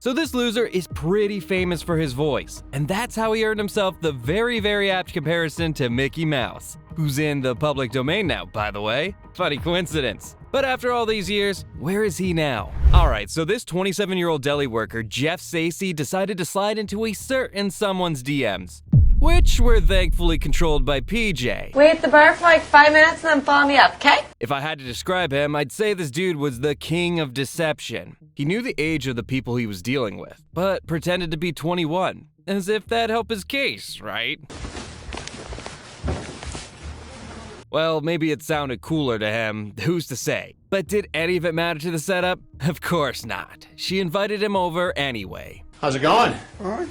So this loser is pretty famous for his voice, and that's how he earned himself the very apt comparison to Mickey Mouse, who's in the public domain now, by the way. Funny coincidence. But after all these years, where is he now? Alright, so this 27-year-old deli worker, Jeff Stacey, decided to slide into a certain someone's DMs, which were thankfully controlled by PJ. Wait at the bar for like 5 minutes and then follow me up, okay? If I had to describe him, I'd say this dude was the king of deception. He knew the age of the people he was dealing with, but pretended to be 21, as if that helped his case, right? Well, maybe it sounded cooler to him, who's to say? But did any of it matter to the setup? Of course not. She invited him over anyway. How's it going? All right.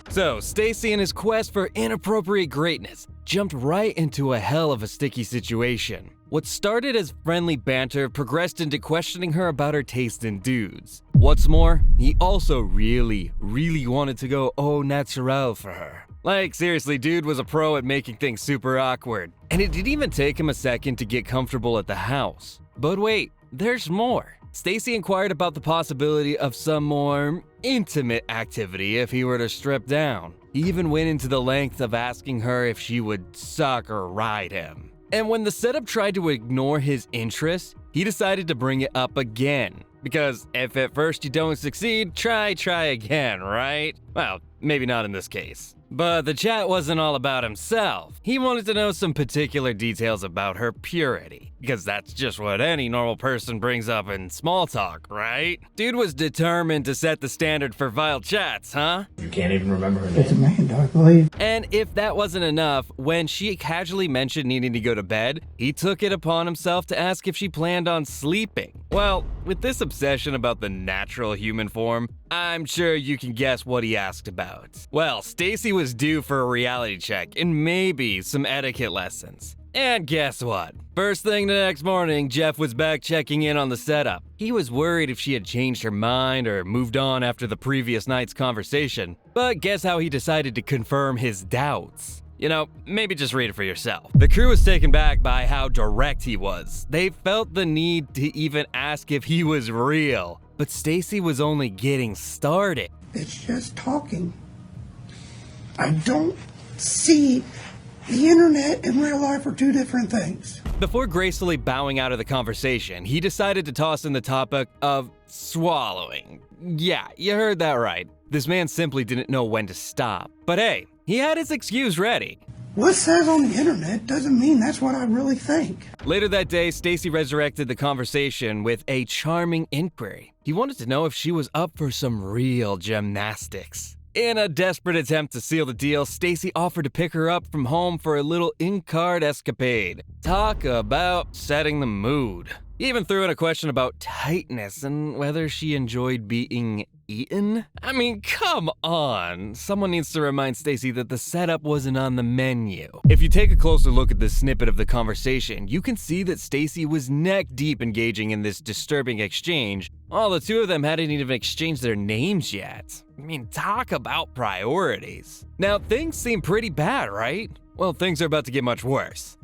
So, Stacey in his quest for inappropriate greatness jumped right into a hell of a sticky situation. What started as friendly banter progressed into questioning her about her taste in dudes. What's more, he also really wanted to go au naturel for her. Like, seriously, dude was a pro at making things super awkward. And it didn't even take him a second to get comfortable at the house. But wait, there's more. Stacey inquired about the possibility of some more intimate activity if he were to strip down. He even went into the length of asking her if she would suck or ride him. And when the setup tried to ignore his interest, he decided to bring it up again. Because if at first you don't succeed, try again, right? Well, maybe not in this case. But the chat wasn't all about himself. He wanted to know some particular details about her purity, because that's just what any normal person brings up in small talk, right? Dude was determined to set the standard for vile chats, huh? You can't even remember her It's name. Amanda, I believe. And if that wasn't enough, when she casually mentioned needing to go to bed, he took it upon himself to ask if she planned on sleeping. Well, with this obsession about the natural human form, I'm sure you can guess what he asked about. Well, Stacey was due for a reality check and maybe some etiquette lessons. And guess what? First thing the next morning, Jeff was back checking in on the setup. He was worried if she had changed her mind or moved on after the previous night's conversation. But guess how he decided to confirm his doubts? You know, maybe just read it for yourself. The crew was taken back by how direct he was. They felt the need to even ask if he was real. But Stacey was only getting started. It's just talking. I don't see the internet and real life are two different things. Before gracefully bowing out of the conversation, he decided to toss in the topic of swallowing. Yeah, you heard that right. This man simply didn't know when to stop. But hey, he had his excuse ready. What says on the internet doesn't mean that's what I really think. Later that day, Stacey resurrected the conversation with a charming inquiry. He wanted to know if she was up for some real gymnastics. In a desperate attempt to seal the deal, Stacey offered to pick her up from home for a little in-card escapade. Talk about setting the mood. He even threw in a question about tightness and whether she enjoyed being eaten. I mean, come on. Someone needs to remind Stacey that the setup wasn't on the menu. If you take a closer look at this snippet of the conversation, you can see that Stacey was neck deep engaging in this disturbing exchange, while the two of them hadn't even exchanged their names yet. I mean, talk about priorities. Now, things seem pretty bad, right? Well, things are about to get much worse.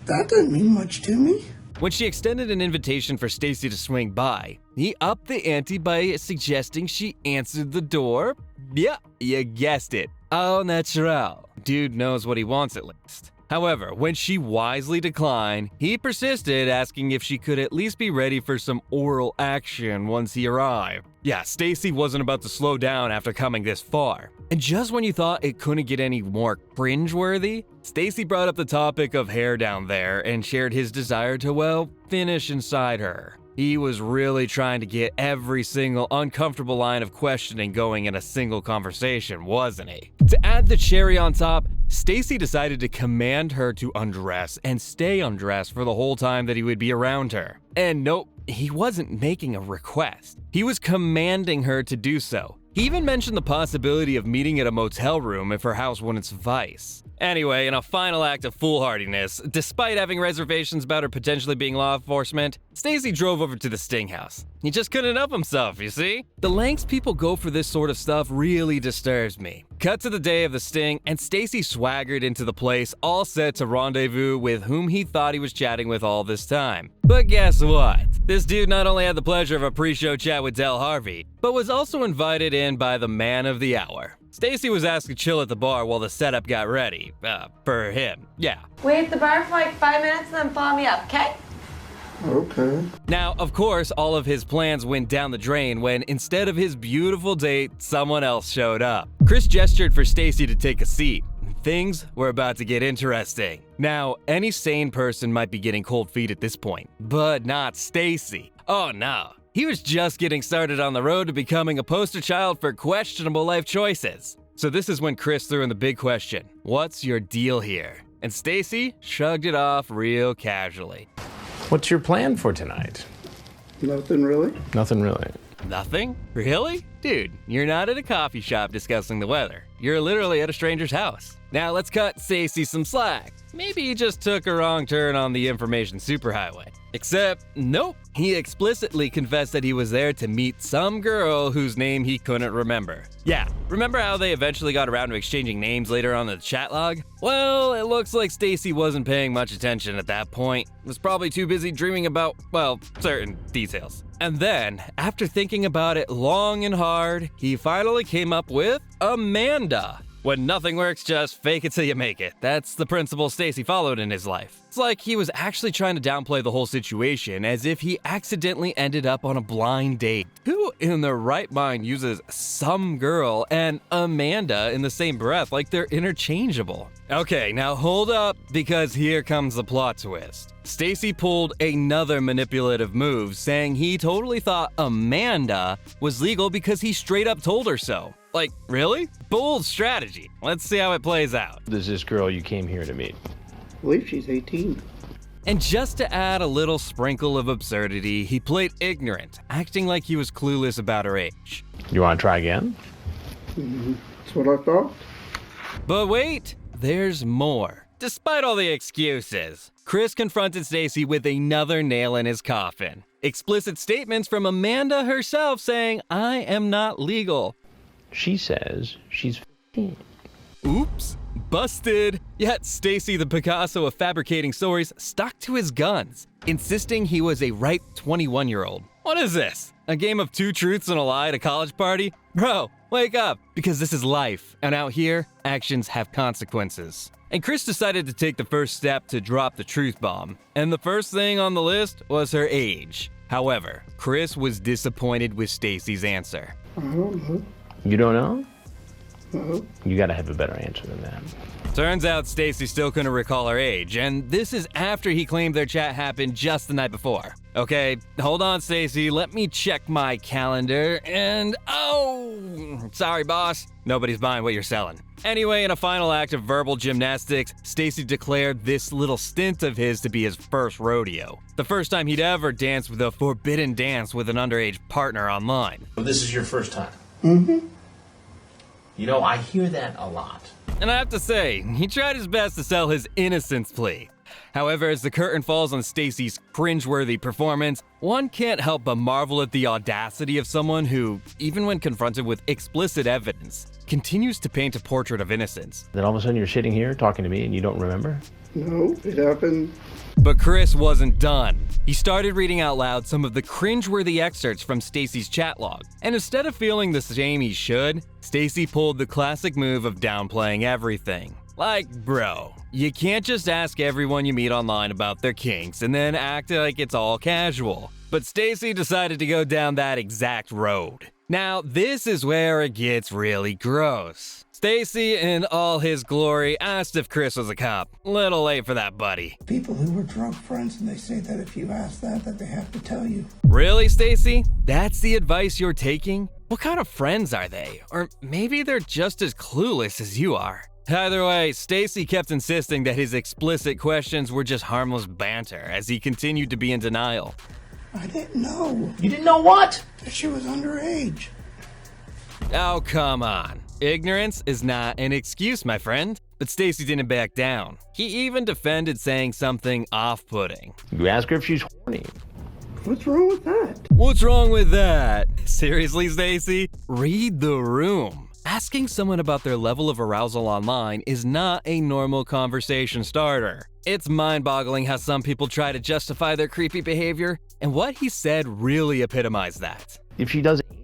That doesn't mean much to me. When she extended an invitation for Stacey to swing by, he upped the ante by suggesting she answered the door. Yeah, you guessed it. Au naturel. Dude knows what he wants at least. However, when she wisely declined, he persisted, asking if she could at least be ready for some oral action once he arrived. Yeah, Stacey wasn't about to slow down after coming this far. And just when you thought it couldn't get any more cringeworthy, Stacey brought up the topic of hair down there and shared his desire to, well, finish inside her. He was really trying to get every single uncomfortable line of questioning going in a single conversation, wasn't he? To add the cherry on top, Stacey decided to command her to undress and stay undressed for the whole time that he would be around her. And nope, he wasn't making a request. He was commanding her to do so. He even mentioned the possibility of meeting at a motel room if her house wouldn't suffice. Anyway, in a final act of foolhardiness, despite having reservations about her potentially being law enforcement, Stacy drove over to the Sting house. He just couldn't help himself, you see? The lengths people go for this sort of stuff really disturbs me. Cut to the day of the sting, and Stacy swaggered into the place, all set to rendezvous with whom he thought he was chatting with all this time. But guess what? This dude not only had the pleasure of a pre-show chat with Del Harvey, but was also invited in by the man of the hour. Stacy was asked to chill at the bar while the setup got ready. For him, yeah. Wait at the bar for like 5 minutes and then follow me up, okay? Okay. Now, of course, all of his plans went down the drain when, instead of his beautiful date, someone else showed up. Chris gestured for Stacy to take a seat. Things were about to get interesting. Now, any sane person might be getting cold feet at this point, but not Stacy. Oh no. He was just getting started on the road to becoming a poster child for questionable life choices. So this is when Chris threw in the big question, what's your deal here? And Stacy shrugged it off real casually. What's your plan for tonight? Nothing really? Nothing really. Nothing? Really? Dude, you're not at a coffee shop discussing the weather. You're literally at a stranger's house. Now let's cut Stacy some slack. Maybe he just took a wrong turn on the information superhighway. Except, nope. He explicitly confessed that he was there to meet some girl whose name he couldn't remember. Yeah, remember how they eventually got around to exchanging names later on in the chat log? Well, it looks like Stacy wasn't paying much attention at that point. Was probably too busy dreaming about, well, certain details. And then, after thinking about it long and hard, he finally came up with Amanda. When nothing works, just fake it till you make it. That's the principle Stacy followed in his life. It's like he was actually trying to downplay the whole situation as if he accidentally ended up on a blind date. Who in their right mind uses some girl and Amanda in the same breath like they're interchangeable? Okay, now hold up, because here comes the plot twist. Stacy pulled another manipulative move, saying he totally thought Amanda was legal because he straight up told her so. Like, really? Bold strategy. Let's see how it plays out. There's this girl you came here to meet. I believe she's 18. And just to add a little sprinkle of absurdity, he played ignorant, acting like he was clueless about her age. You want to try again? That's what I thought. But wait, there's more. Despite all the excuses, Chris confronted Stacy with another nail in his coffin. Explicit statements from Amanda herself saying, "I am not legal." She says she's 15. Oops, busted. Yet Stacy, the Picasso of fabricating stories, stuck to his guns, insisting he was a ripe 21-year-old. What is this? A game of two truths and a lie at a college party? Bro, wake up, because this is life, and out here, actions have consequences. And Chris decided to take the first step to drop the truth bomb, and the first thing on the list was her age. However, Chris was disappointed with Stacy's answer. I don't know. You don't know? No. You gotta have a better answer than that. Turns out Stacy still couldn't recall her age, and this is after he claimed their chat happened just the night before. Okay, hold on, Stacy, let me check my calendar, and oh, sorry boss, nobody's buying what you're selling. Anyway, in a final act of verbal gymnastics, Stacy declared this little stint of his to be his first rodeo. The first time he'd ever danced with a forbidden dance with an underage partner online. This is your first time. Mm-hmm. You know, I hear that a lot. And I have to say, he tried his best to sell his innocence plea. However, as the curtain falls on Stacy's cringeworthy performance, one can't help but marvel at the audacity of someone who, even when confronted with explicit evidence, continues to paint a portrait of innocence. Then all of a sudden you're sitting here talking to me and you don't remember? No, it happened. But Chris wasn't done. He started reading out loud some of the cringeworthy excerpts from Stacy's chat log. And instead of feeling the shame he should, Stacy pulled the classic move of downplaying everything. Like, bro, you can't just ask everyone you meet online about their kinks and then act like it's all casual. But Stacy decided to go down that exact road. Now, this is where it gets really gross. Stacy, in all his glory, asked if Chris was a cop. Little late for that, buddy. People who were drunk friends, and they say that if you ask that they have to tell you. Really, Stacy? That's the advice you're taking? What kind of friends are they? Or maybe they're just as clueless as you are. Either way, Stacy kept insisting that his explicit questions were just harmless banter as he continued to be in denial. I didn't know You didn't know what? that she was underage. Oh, come on. Ignorance is not an excuse, my friend. but Stacy didn't back down. He even defended saying something off-putting. You ask her if she's horny. What's wrong with that? What's wrong with that? Seriously, Stacy? Read the room. Asking someone about their level of arousal online is not a normal conversation starter. It's mind-boggling how some people try to justify their creepy behavior, and what he said really epitomized that. If she does anal.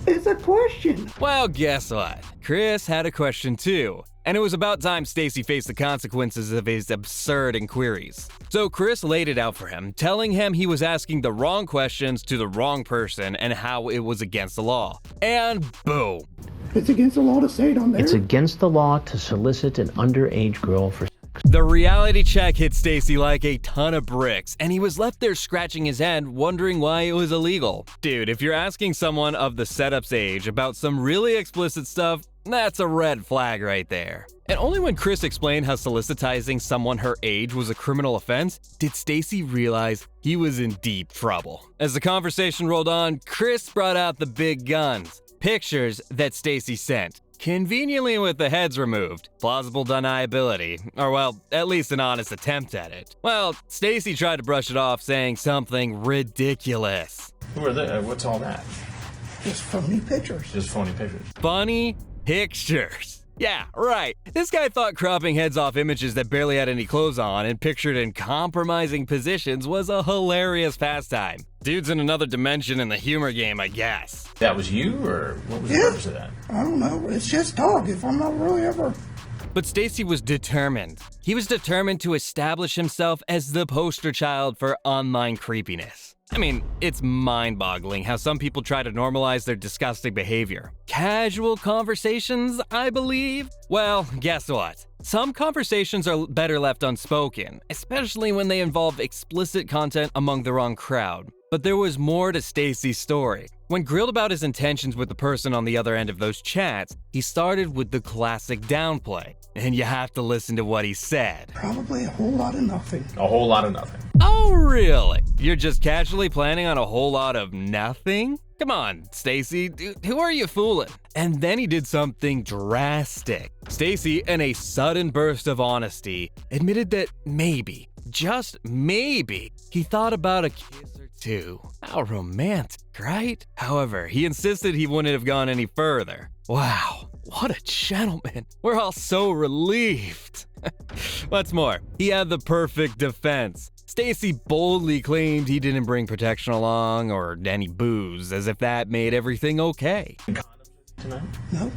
It's a question. Well, guess what? Chris had a question too, and it was about time Stacy faced the consequences of his absurd inquiries. So Chris laid it out for him, telling him he was asking the wrong questions to the wrong person and how it was against the law. And boom. It's against the law to say it on there. It's against the law to solicit an underage girl for sex. The reality check hit Stacy like a ton of bricks, and he was left there scratching his head, wondering why it was illegal. Dude, if you're asking someone of the setup's age about some really explicit stuff, that's a red flag right there. And only when Chris explained how solicitizing someone her age was a criminal offense did Stacy realize he was in deep trouble. As the conversation rolled on, Chris brought out the big guns. Pictures that Stacy sent, conveniently with the heads removed. Plausible deniability, or well, at least an honest attempt at it. Well, Stacy tried to brush it off, saying something ridiculous. Who are they? What's all that? Just phony pictures. Just phony pictures. Funny pictures. Yeah, right. This guy thought cropping heads off images that barely had any clothes on and pictured in compromising positions was a hilarious pastime. Dude's in another dimension in the humor game, I guess. That was you, or what was the Yeah. purpose of that? I don't know. It's just talk. If I'm not really ever. But Stacy was determined. He was determined to establish himself as the poster child for online creepiness. I mean, it's mind-boggling how some people try to normalize their disgusting behavior. Casual conversations, I believe? Well, guess what? Some conversations are better left unspoken, especially when they involve explicit content among the wrong crowd. But there was more to Stacy's story. When grilled about his intentions with the person on the other end of those chats, he started with the classic downplay. And you have to listen to what he said. Probably a whole lot of nothing. A whole lot of nothing. Oh, really? You're just casually planning on a whole lot of nothing? Come on, Stacy, who are you fooling? And then he did something drastic. Stacy, in a sudden burst of honesty, admitted that maybe, just maybe, he thought about a kiss or two. How romantic, right? However, he insisted he wouldn't have gone any further. Wow, what a gentleman. We're all so relieved. What's more, he had the perfect defense. Stacy boldly claimed he didn't bring protection along or any booze, as if that made everything okay. Tonight? No.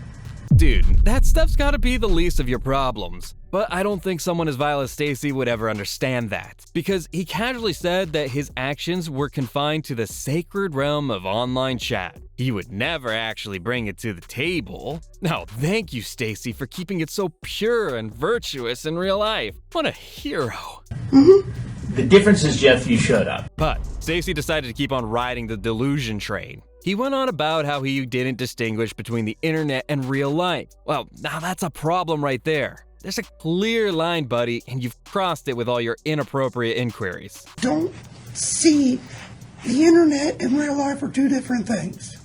Dude, that stuff's gotta be the least of your problems. But I don't think someone as vile as Stacy would ever understand that, because he casually said that his actions were confined to the sacred realm of online chat. He would never actually bring it to the table. No, thank you, Stacy, for keeping it so pure and virtuous in real life. What a hero. The difference is, Jeff, you showed up. But Stacy decided to keep on riding the delusion train. He went on about how he didn't distinguish between the internet and real life. Well, now that's a problem right there. There's a clear line, buddy, and you've crossed it with all your inappropriate inquiries. Don't see the internet and real life are two different things.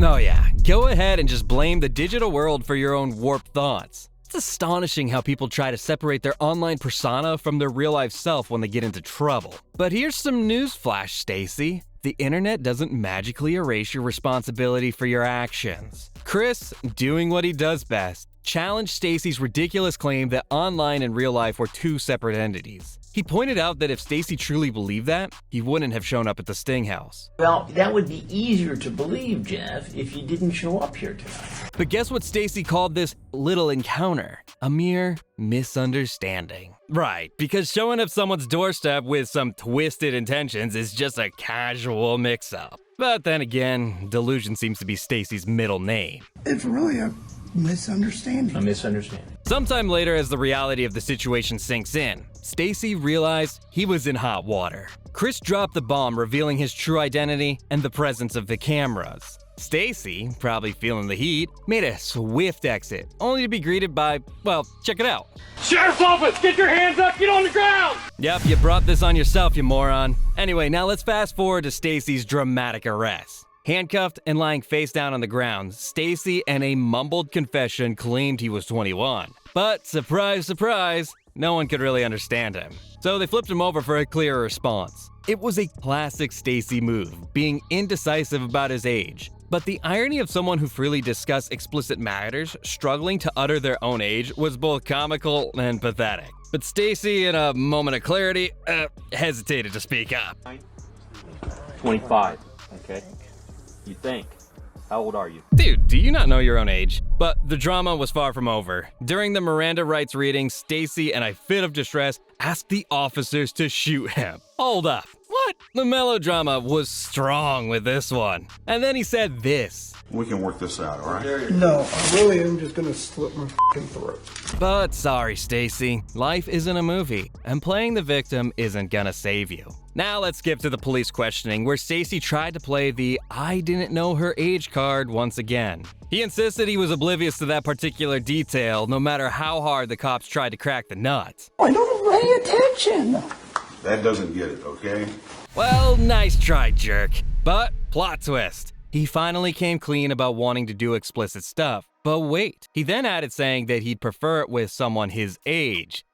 Oh yeah, go ahead and just blame the digital world for your own warped thoughts. It's astonishing how people try to separate their online persona from their real-life self when they get into trouble. But here's some news flash, Stacy. The internet doesn't magically erase your responsibility for your actions. Chris, doing what he does best, challenged Stacy's ridiculous claim that online and real life were two separate entities. He pointed out that if Stacy truly believed that, he wouldn't have shown up at the Sting House. Well, that would be easier to believe, Jeff, if you didn't show up here tonight. But guess what Stacy called this little encounter? A mere misunderstanding. Right, because showing up someone's doorstep with some twisted intentions is just a casual mix-up. But then again, delusion seems to be Stacy's middle name. It's really a misunderstanding. A misunderstanding. Sometime later, as the reality of the situation sinks in, Stacy realized he was in hot water. Chris dropped the bomb, revealing his true identity and the presence of the cameras. Stacy, probably feeling the heat, made a swift exit, only to be greeted by, well, check it out. Sheriff's office, get your hands up, get on the ground! Yep, you brought this on yourself, you moron. Anyway, now let's fast forward to Stacy's dramatic arrest. Handcuffed and lying face down on the ground, Stacy, in a mumbled confession, claimed he was 21. But surprise, surprise, no one could really understand him. So they flipped him over for a clearer response. It was a classic Stacy move, being indecisive about his age. But the irony of someone who freely discussed explicit matters struggling to utter their own age was both comical and pathetic. But Stacy, in a moment of clarity, hesitated to speak up. 25, okay? You think. How old are you? Dude, do you not know your own age? But the drama was far from over. During the Miranda rights reading, Stacy, in a fit of distress, asked the officers to shoot him. Hold up. What? The melodrama was strong with this one. And then he said this. We can work this out, all right? No, I really am just gonna slit my fucking throat. But sorry, Stacy. Life isn't a movie, and playing the victim isn't gonna save you. Now let's skip to the police questioning, where Stacy tried to play the I didn't know her age card once again. He insisted he was oblivious to that particular detail, no matter how hard the cops tried to crack the nut. I don't pay attention. That doesn't get it, okay? Well, nice try, jerk. But plot twist. He finally came clean about wanting to do explicit stuff. But wait, he then added saying that he'd prefer it with someone his age.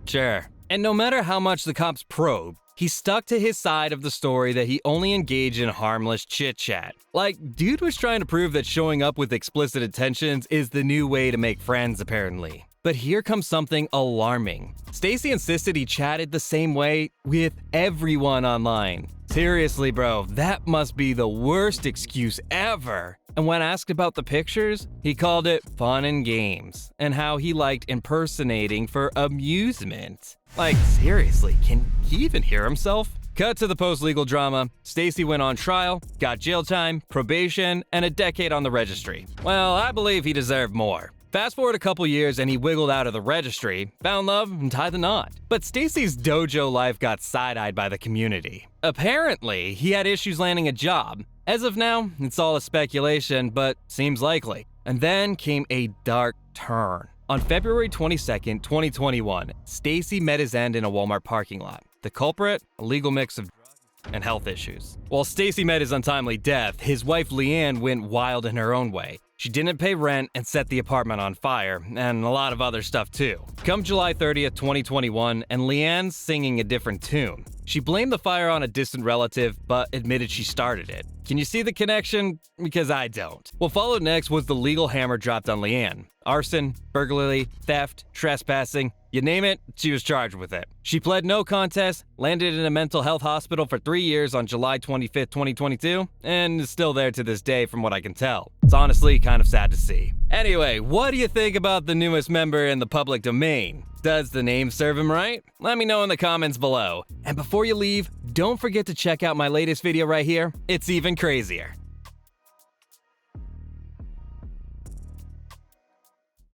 Sure. And no matter how much the cops probed, he stuck to his side of the story that he only engaged in harmless chit-chat. Like, dude was trying to prove that showing up with explicit intentions is the new way to make friends, apparently. But here comes something alarming. Stacy insisted he chatted the same way with everyone online. Seriously, bro, that must be the worst excuse ever. And when asked about the pictures, he called it fun and games, and how he liked impersonating for amusement. Like, seriously, can he even hear himself? Cut to the post-legal drama. Stacy went on trial, got jail time, probation, and a decade on the registry. Well, I believe he deserved more. Fast forward a couple years and he wiggled out of the registry, found love, and tied the knot. But Stacy's dojo life got side-eyed by the community. Apparently, he had issues landing a job. As of now, it's all a speculation, but seems likely. And then came a dark turn. On February 22nd, 2021, Stacy met his end in a Walmart parking lot. The culprit, a legal mix of drugs and health issues. While Stacy met his untimely death, his wife Leanne went wild in her own way. She didn't pay rent and set the apartment on fire, and a lot of other stuff too. Come July 30th, 2021, and Leanne's singing a different tune. She blamed the fire on a distant relative, but admitted she started it. Can you see the connection? Because I don't. What followed next was the legal hammer dropped on Leanne. Arson, burglary, theft, trespassing, you name it, she was charged with it. She pled no contest, landed in a mental health hospital for 3 years on July 25th, 2022, and is still there to this day from what I can tell. It's honestly kind of sad to see. Anyway, what do you think about the newest member in the public domain? Does the name serve him right? Let me know in the comments below. And before you leave, don't forget to check out my latest video right here. It's even crazier.